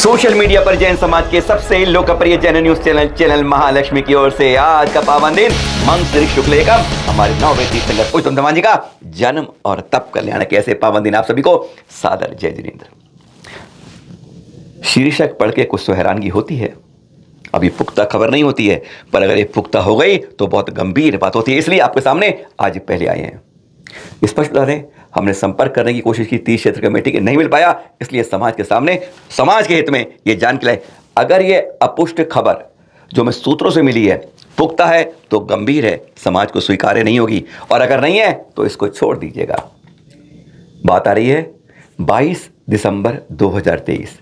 Social media पर जैन समाज के सबसे लोकप्रिय जैन न्यूज चैनल महालक्ष्मी की ओर से आज का पावन दिन मंगशिर शुक्ल एकम हमारे नववेदी संगत उत्तम धमान जी का जन्म और तप कल्याण के ऐसे पावन दिन आप सभी को सादर जय जिनेन्द्र। शीर्षक पढ़ के कुछ तो हैरानगी होती है, अभी पुख्ता खबर नहीं होती है, पर अगर ये पुख्ता हो गई तो बहुत गंभीर बात होती है, इसलिए आपके सामने आज पहले आए हैं। स्पष्ट बता दें, हमने संपर्क करने की कोशिश की 30 क्षेत्र कमेटी के नहीं मिल पाया, इसलिए समाज के सामने समाज के हित में ये जान के लाए, अगर ये अपुष्ट खबर जो हमें सूत्रों से मिली है पुख्ता है तो गंभीर है, समाज को स्वीकार्य नहीं होगी, और अगर नहीं है तो इसको छोड़ दीजिएगा। बात आ रही है 22 दिसंबर 2023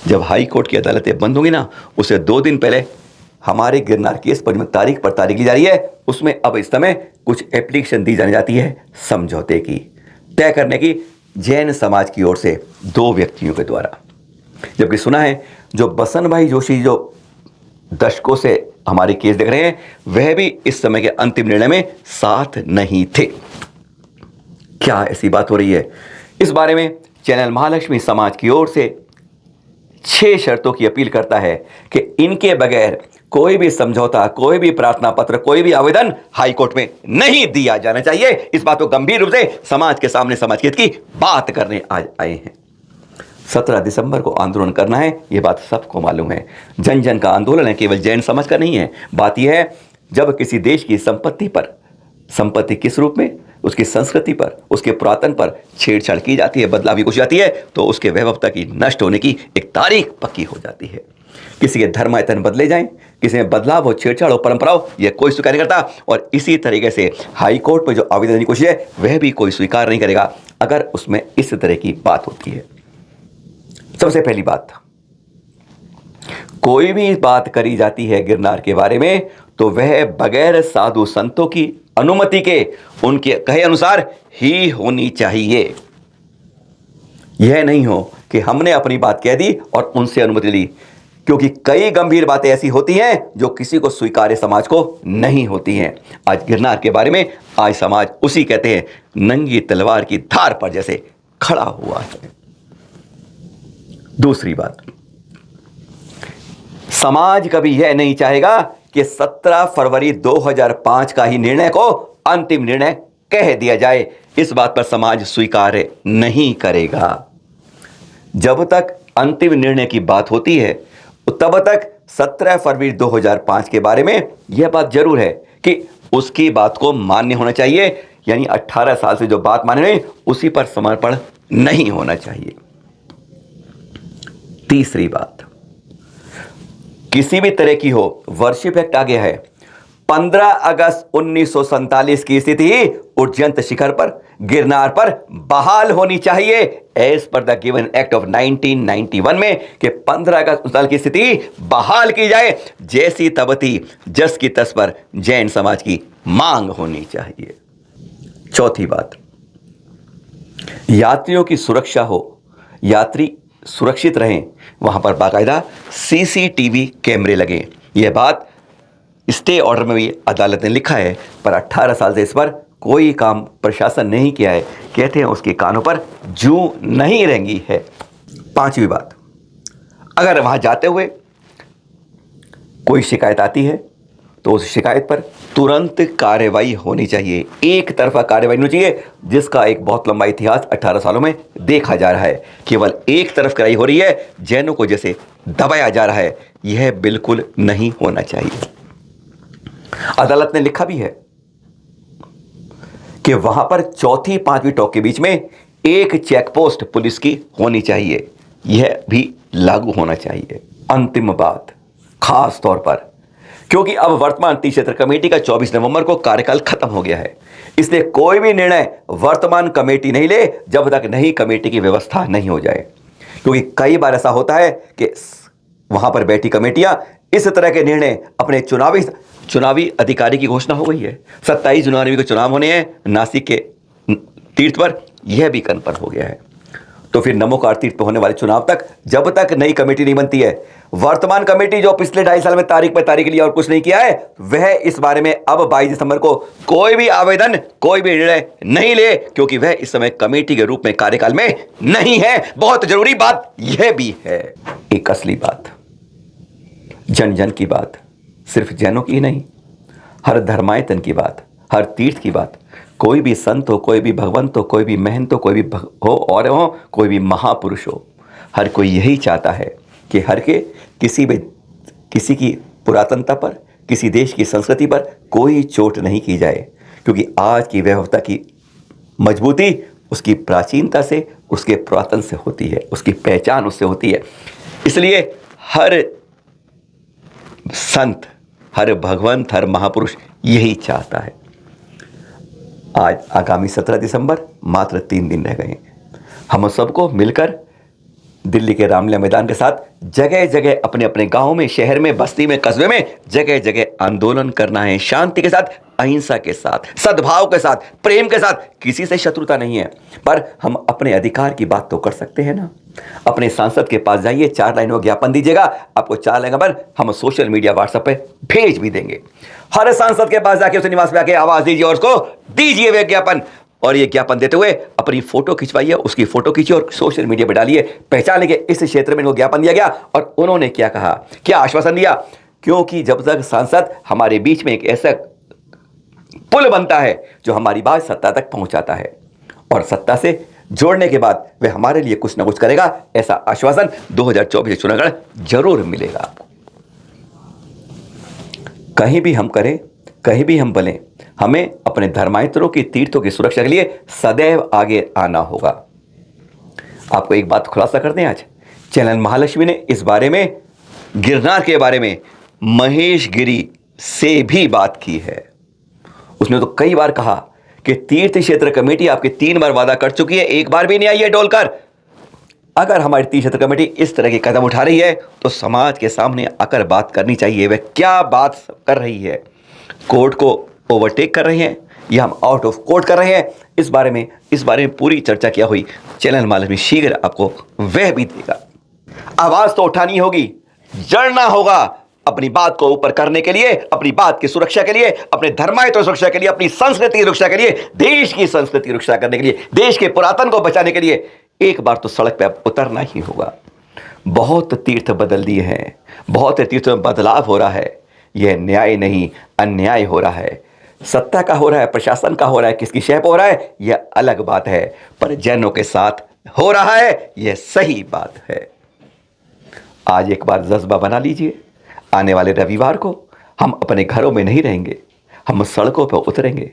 जब हाई कोर्ट की अदालतें बंद होंगी ना, उसे 2 दिन पहले हमारे गिरनार केस पर तारीख पर तारीख की जा रही है, उसमें अब इस समय कुछ एप्लीकेशन दी जाने जाती है समझौते की तय करने की जैन समाज की ओर से 2 व्यक्तियों के द्वारा। जबकि सुना है जो बसन भाई जोशी जो दशकों से हमारे केस देख रहे हैं वह भी इस समय के अंतिम निर्णय में साथ नहीं थे। क्या ऐसी बात हो रही है? इस बारे में चैनल महालक्ष्मी समाज की ओर से 6 शर्तों की अपील करता है कि इनके बगैर कोई भी समझौता, कोई भी प्रार्थना पत्र, कोई भी आवेदन हाईकोर्ट में नहीं दिया जाना चाहिए। इस बात को गंभीर रूप से समाज के सामने समाज के हित की बात करने आज आए हैं। 17 दिसंबर को आंदोलन करना है, यह बात सबको मालूम है। जन जन का आंदोलन है, केवल जैन समाज का नहीं है। बात यह है जब किसी देश की संपत्ति पर, संपत्ति किस रूप में, उसकी संस्कृति पर, उसके पुरातन पर छेड़छाड़ की जाती है, बदलाव की कोशिश आती है, तो उसके वैभवता की नष्ट होने की एक तारीख पक्की हो जाती है। किसी के धर्मायतन बदले जाएं, किसी में बदलाव हो, छेड़छाड़ हो, परंपरा हो, यह कोई स्वीकार नहीं करता, और इसी तरीके से हाई कोर्ट में जो आवेदन की कोशिश है वह भी कोई स्वीकार नहीं करेगा अगर उसमें इस तरह की बात होती है। सबसे पहली बात, कोई भी बात करी जाती है गिरनार के बारे में तो वह बगैर साधु संतों की अनुमति के उनके कहे अनुसार ही होनी चाहिए। यह नहीं हो कि हमने अपनी बात कह दी और उनसे अनुमति ली, क्योंकि कई गंभीर बातें ऐसी होती हैं जो किसी को स्वीकार्य समाज को नहीं होती हैं। आज गिरनार के बारे में आज समाज उसी कहते हैं नंगी तलवार की धार पर जैसे खड़ा हुआ है। दूसरी बात, समाज कभी यह नहीं चाहेगा कि 17 फरवरी 2005 का ही निर्णय को अंतिम निर्णय कह दिया जाए। इस बात पर समाज स्वीकार नहीं करेगा। जब तक अंतिम निर्णय की बात होती है तब तक 17 फरवरी 2005 के बारे में यह बात जरूर है कि उसकी बात को मान्य होना चाहिए, यानी 18 साल से जो बात माने नहीं उसी पर समर्पण नहीं होना चाहिए। तीसरी बात, किसी भी तरह की हो, वर्शिप एक्ट आ गया है। 15 अगस्त 1947 की स्थिति उज्जैन शिखर पर, गिरनार पर बहाल होनी चाहिए as per the given act of 1991 में कि 15 अगस्त साल की स्थिति बहाल की जाए। जैसी तबती जस की तस पर जैन समाज की मांग होनी चाहिए। चौथी बात, यात्रियों की सुरक्षा हो, यात्री सुरक्षित रहें, वहां पर बाकायदा सीसीटीवी कैमरे लगे। यह बात स्टे ऑर्डर में भी अदालत ने लिखा है, पर 18 साल से इस पर कोई काम प्रशासन नहीं किया है। कहते हैं उसके कानों पर जूं नहीं रेंगी है। पांचवी बात, अगर वहां जाते हुए कोई शिकायत आती है तो उस शिकायत पर तुरंत कार्रवाई होनी चाहिए। एक तरफा कार्रवाई नहीं चाहिए, जिसका एक बहुत लंबा इतिहास 18 सालों में देखा जा रहा है। केवल एक तरफ कार्रवाई हो रही है, जैनों को जैसे दबाया जा रहा है, यह बिल्कुल नहीं होना चाहिए। अदालत ने लिखा भी है कि वहां पर चौथी 5वीं टॉक के बीच में एक चेक पोस्ट पुलिस की होनी चाहिए, यह भी लागू होना चाहिए। अंतिम बात, खास तौर पर क्योंकि अब वर्तमान 30 क्षेत्र कमेटी का 24 नवंबर को कार्यकाल खत्म हो गया है, इसलिए कोई भी निर्णय वर्तमान कमेटी नहीं ले जब तक नई कमेटी की व्यवस्था नहीं हो जाए। क्योंकि कई बार ऐसा होता है कि वहां पर बैठी कमेटियां इस तरह के निर्णय अपने चुनावी अधिकारी की घोषणा हो गई है। 27 जनवरी को चुनाव होने हैं नासिक के तीर्थ पर, यह भी कन्फर्म हो गया है। तो फिर नमो कार्तिक पे होने वाले चुनाव तक जब तक नई कमेटी नहीं बनती है, वर्तमान कमेटी जो पिछले 2.5 साल में तारीख पे तारीख लिया और कुछ नहीं किया है, वह इस बारे में अब 22 दिसंबर को कोई भी आवेदन, कोई भी निर्णय नहीं ले, क्योंकि वह इस समय कमेटी के रूप में कार्यकाल में नहीं है। बहुत जरूरी बात यह भी है। एक असली बात, जन जन की बात, सिर्फ जैनों की नहीं, हर धर्मायतन की बात, हर तीर्थ की बात, कोई भी संत हो, कोई भी भगवंत हो, कोई भी महंत हो, कोई भी हो और हो, कोई भी महापुरुष हो, हर कोई यही चाहता है कि हर के किसी की पुरातनता पर, किसी देश की संस्कृति पर कोई चोट नहीं की जाए, क्योंकि आज की व्यवस्था की मजबूती उसकी प्राचीनता से, उसके पुरातन से होती है, उसकी पहचान उससे होती है। इसलिए हर संत, हर भगवंत, हर महापुरुष यही चाहता है। आज आगामी 17 दिसंबर मात्र 3 दिन रह गए हैं। हम सबको मिलकर दिल्ली के रामलीला मैदान के साथ जगह जगह अपने अपने गांव में, शहर में, बस्ती में, कस्बे में जगह जगह आंदोलन करना है, शांति के साथ, अहिंसा के साथ, सद्भाव के साथ, प्रेम के साथ। किसी से शत्रुता नहीं है, पर हम अपने अधिकार की बात तो कर सकते हैं ना। अपने सांसद के पास जाइए, 4 लाइनों का ज्ञापन दीजिएगा, आपको 4 लाइन पर हम सोशल मीडिया, व्हाट्सएप पे भेज भी देंगे। हर सांसद के पास जाके, उस निवास पे आके आवाज दीजिए और उसको दीजिए वे ज्ञापन। और ये ज्ञापन देते हुए अपनी फोटो खिंचवाइए, उसकी फोटो खींचिए और सोशल मीडिया पर डालिए। पहचान लीजिए इस क्षेत्र में इनको ज्ञापन दिया गया और उन्होंने क्या कहा, क्या आश्वासन दिया। क्योंकि जब तक सांसद हमारे बीच में एक ऐसा पुल बनता है जो हमारी बात सत्ता तक पहुंचाता है, और सत्ता से जोड़ने के बाद वह हमारे लिए कुछ ना कुछ करेगा, ऐसा आश्वासन 2024 चुनाव जरूर मिलेगा आपको। कहीं भी हम करें, कहीं भी हम बने, हमें अपने धर्मांतरों की, तीर्थों की सुरक्षा के लिए सदैव आगे आना होगा। आपको एक बात खुलासा कर दें, आज चैनल महालक्ष्मी ने इस बारे में, गिरनार के बारे में महेश गिरी से भी बात की है। उसने तो कई बार कहा कि तीर्थ क्षेत्र कमेटी आपके 3 बार वादा कर चुकी है, एक बार भी नहीं आई है डोलकर। अगर हमारी तीर्थ क्षेत्र कमेटी इस तरह के कदम उठा रही है तो समाज के सामने आकर बात करनी चाहिए, वह क्या बात कर रही है। कोर्ट को ओवरटेक कर रहे हैं या हम आउट ऑफ कोर्ट कर रहे हैं, इस बारे में पूरी चर्चा क्या हुई, चैनल महालक्ष्मी शीघ्र आपको वह भी देगा। आवाज तो उठानी होगी, जड़ना होगा अपनी बात को ऊपर करने के लिए, अपनी बात की सुरक्षा के लिए, अपने धर्मायत की सुरक्षा के लिए, अपनी संस्कृति की रक्षा के लिए, देश की संस्कृति की रक्षा करने के लिए, देश के पुरातन को बचाने के लिए एक बार तो सड़क पे उतरना ही होगा। बहुत तीर्थ बदल दिए हैं, बहुत तीर्थ में बदलाव हो रहा है। यह न्याय नहीं, अन्याय हो रहा है। सत्ता का हो रहा है, प्रशासन का हो रहा है, किसकी शय पे हो रहा है यह अलग बात है, पर जैनों के साथ हो रहा है यह सही बात है। आज एक बार जज्बा बना लीजिए, आने वाले रविवार को हम अपने घरों में नहीं रहेंगे, हम सड़कों पर उतरेंगे,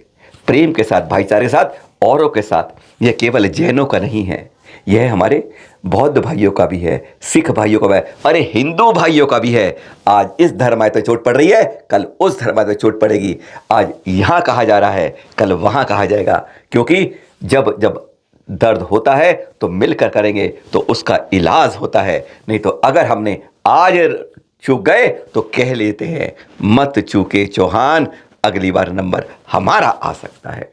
प्रेम के साथ, भाईचारे के साथ, औरों के साथ। यह केवल जैनों का नहीं है, यह हमारे बौद्ध भाइयों का भी है, सिख भाइयों का भी है, अरे हिंदू भाइयों का भी है। आज इस धर्मायत पे चोट पड़ रही है, कल उस धर्मायत पे चोट पड़ेगी। आज यहाँ कहा जा रहा है, कल वहाँ कहा जाएगा, क्योंकि जब जब दर्द होता है तो मिलकर करेंगे तो उसका इलाज होता है। नहीं तो अगर हमने आज चूक गए तो कह लेते हैं मत चूके चौहान, अगली बार नंबर हमारा आ सकता है।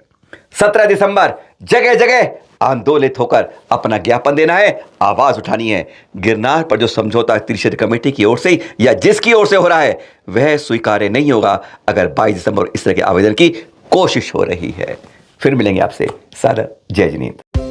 17 दिसंबर जगह जगह आंदोलित होकर अपना ज्ञापन देना है, आवाज उठानी है। गिरनार पर जो समझौता तीर्थ कमेटी की ओर से या जिसकी ओर से हो रहा है वह स्वीकार्य नहीं होगा अगर 22 दिसंबर इस तरह के आवेदन की कोशिश हो रही है। फिर मिलेंगे आपसे। सादर जय जिनेंद्र।